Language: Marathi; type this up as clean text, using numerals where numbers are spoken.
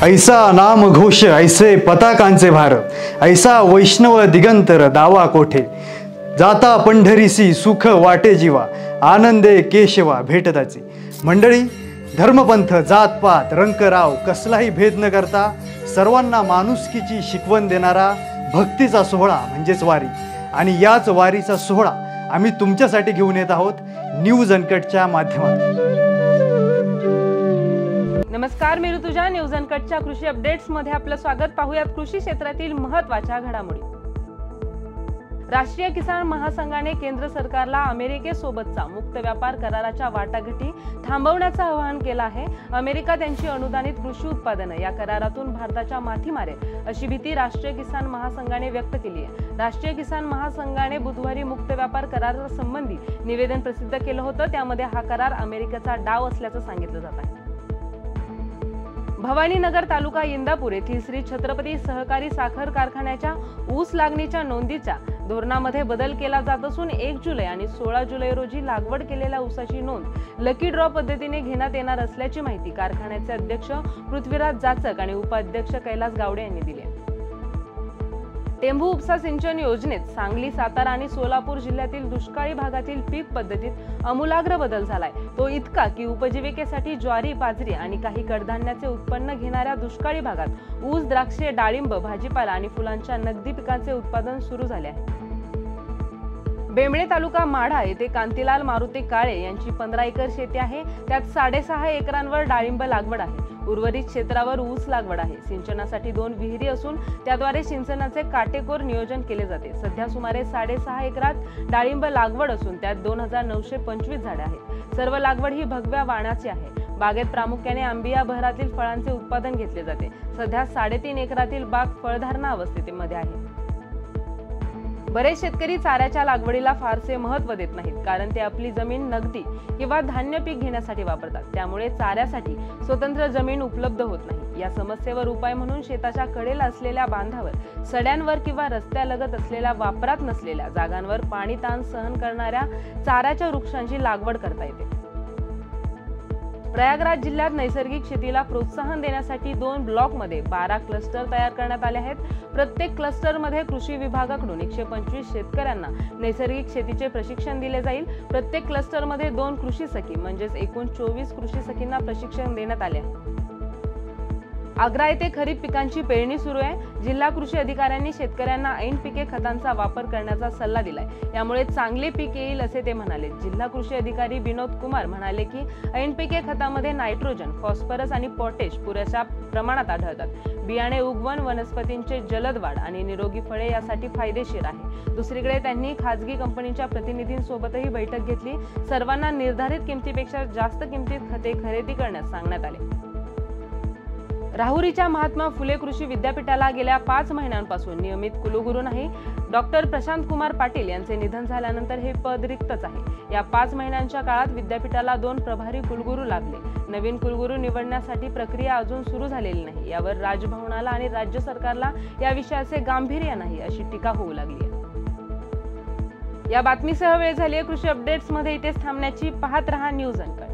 ऐसा नाम घोष ऐसे पताकांचे भार, ऐसा वैष्णव दिगंतर दावा कोठे, जाता पंढरीसी सुख वाटे जीवा, आनंदे केशवा भेटताची। मंडळी, धर्मपंथ जातपात रंकराव कसलाही भेद न करता सर्वांना माणुसकीची शिकवण देणारा भक्तीचा सोहळा म्हणजेच वारी, आणि याच वारीचा सोहळा आम्ही तुमच्यासाठी घेऊन येत आहोत न्यूज अनकटच्या माध्यमातून। नमस्कार, मी ऋतुजा। न्यूज अनकटच्या कृषी अपडेट्स मध्ये आपलं स्वागत। पाहूयात कृषी क्षेत्रातील महत्त्वाच्या घडामोडी। राष्ट्रीय किसान महासंघाने केंद्र सरकारला अमेरिकेसोबतचा मुक्त व्यापार कराराच्या वाटाघाटी थांबवण्याचं आवाहन केलं आहे। अमेरिका त्यांची अनुदानित कृषी उत्पादनं या करारातून भारताच्या माथी मारेल अशी भीती राष्ट्रीय किसान महासंघाने व्यक्त केली आहे। राष्ट्रीय किसान महासंघाने बुधवारी मुक्त व्यापार करारासंबंधी निवेदन प्रसिद्ध केलं होतं। त्यामध्ये हा करार अमेरिकेचा डाव असल्याचं सांगितलं जात आहे। भवानीनगर तालुका इंदापूर येथील श्री छत्रपती सहकारी साखर कारखान्याच्या ऊस लागणीच्या नोंदीच्या धोरणामध्ये बदल केला जात असून 1 जुलै आणि 16 जुलै रोजी लागवड केलेल्या ऊसाची नोंद लकी ड्रॉ पद्धतीने घेण्यात येणार असल्याची माहिती कारखान्याचे अध्यक्ष पृथ्वीराज जाचक आणि उपाध्यक्ष कैलास गावडे यांनी दिली आहे। टेंभू उपसा सिंचन योजनेत सांगली, सातारा आणि सोलापूर जिल्ह्यातील दुष्काळी भागातील पीक पद्धतीत आमूलाग्र बदल झालाय। तो इतका की उपजीविकेसाठी ज्वारी, बाजरी आणि काही कडधान्याचे उत्पन्न घेणाऱ्या दुष्काळी भागात ऊस, द्राक्षे, डाळिंब, भाजीपाला आणि फुलांच्या नगदी पिकांचे उत्पादन सुरू झाले आहे। बेंबळे तालुका माढा येथे कांतीलाल मारुती काळे यांची 15 एकर शेती आहे। त्यात 6.5 एकरांवर डाळिंब लागवड आहे। उर्वरित क्षेत्रावर ऊस लागवड आहे। सिंचनासाठी 2 विहिरी असून त्याद्वारे सिंचनाचे काटेकोर नियोजन केले जाते। सध्या सुमारे 6.5 एकरात डाळिंब लागवड असून त्यात 2925 झाडे आहेत। सर्व लागवड ही भगव्या वाणाची आहे। बागेत प्रामुख्याने आंबिया बहरातील फळांचे उत्पादन घेतले जाते। सध्या 3.5 एकरातील बाग फळधारणा अवस्थेमध्ये आहे। बरेच शेतकरी चाऱ्याच्या लागवडीला फारसे महत्त्व देत नाहीत, कारण ते आपली जमीन नगदी किंवा धान्य पीक घेण्यासाठी वापरतात। त्यामुळे चाऱ्यासाठी स्वतंत्र जमीन उपलब्ध होत नाही। या समस्येवर उपाय म्हणून शेताच्या कडेला असलेल्या बांधावर, सड्यांवर किंवा रस्त्यालगत असलेल्या वापरात नसलेल्या जागांवर पाणी ताण सहन करणाऱ्या चाऱ्याच्या वृक्षांची लागवड करता येते। प्रयागराज जिल्ह्यात नैसर्गिक शेतीला प्रोत्साहन देण्यासाठी 2 ब्लॉकमध्ये 12 क्लस्टर तयार करण्यात आले आहेत। प्रत्येक क्लस्टरमध्ये कृषी विभागाकडून 125 शेतकऱ्यांना नैसर्गिक शेतीचे प्रशिक्षण दिले जाईल। प्रत्येक क्लस्टरमध्ये 2 कृषी सखी म्हणजेच एकूण 24 कृषी सखींना प्रशिक्षण देण्यात आले आहे। आग्रा येथे खरीप पिकांची पेरणी सुरू आहे। जिल्हा कृषी अधिकाऱ्यांनी शेतकऱ्यांना ऐन पिके खतांचा वापर करण्याचा सल्ला दिलाय। यामुळे चांगले पीक येईल असे ते म्हणाले। जिल्हा कृषी अधिकारी विनोद कुमार म्हणाले की ऐन पिके खतामध्ये नायट्रोजन, फॉस्फरस आणि पोटॅश पुरेशा प्रमाणात आढळतात। बियाणे उगवण, वनस्पतींचे जलद वाढ आणि निरोगी फळे यासाठी फायदेशीर आहे। दुसरीकडे त्यांनी खासगी कंपनीच्या प्रतिनिधींसोबतही बैठक घेतली। सर्वांना निर्धारित किमतीपेक्षा जास्त किमतीत खते खरेदी करण्यास सांगण्यात आले। राहुरीच्या महात्मा फुले कृषी विद्यापीठाला गेल्या 5 महिन्यांपासून नियमित कुलगुरू नाही। डॉक्टर प्रशांत कुमार पाटील यांचे निधन झाल्यानंतर हे पद रिक्तच आहे। या 5 महिन्यांच्या काळात विद्यापीठाला 2 प्रभारी कुलगुरू लाभले। नवीन कुलगुरू निवडण्यासाठी प्रक्रिया अजून सुरू झालेली नाही। यावर राजभवनाला आणि राज्य सरकारला या विषयाचे गांभीर्य नाही अशी टीका होऊ लागली आहे। या बातमीसह वेळ झाली आहे कृषी अपडेट्स मध्ये इथेच थांबण्याची। पाहत रहा न्यूज अनकट।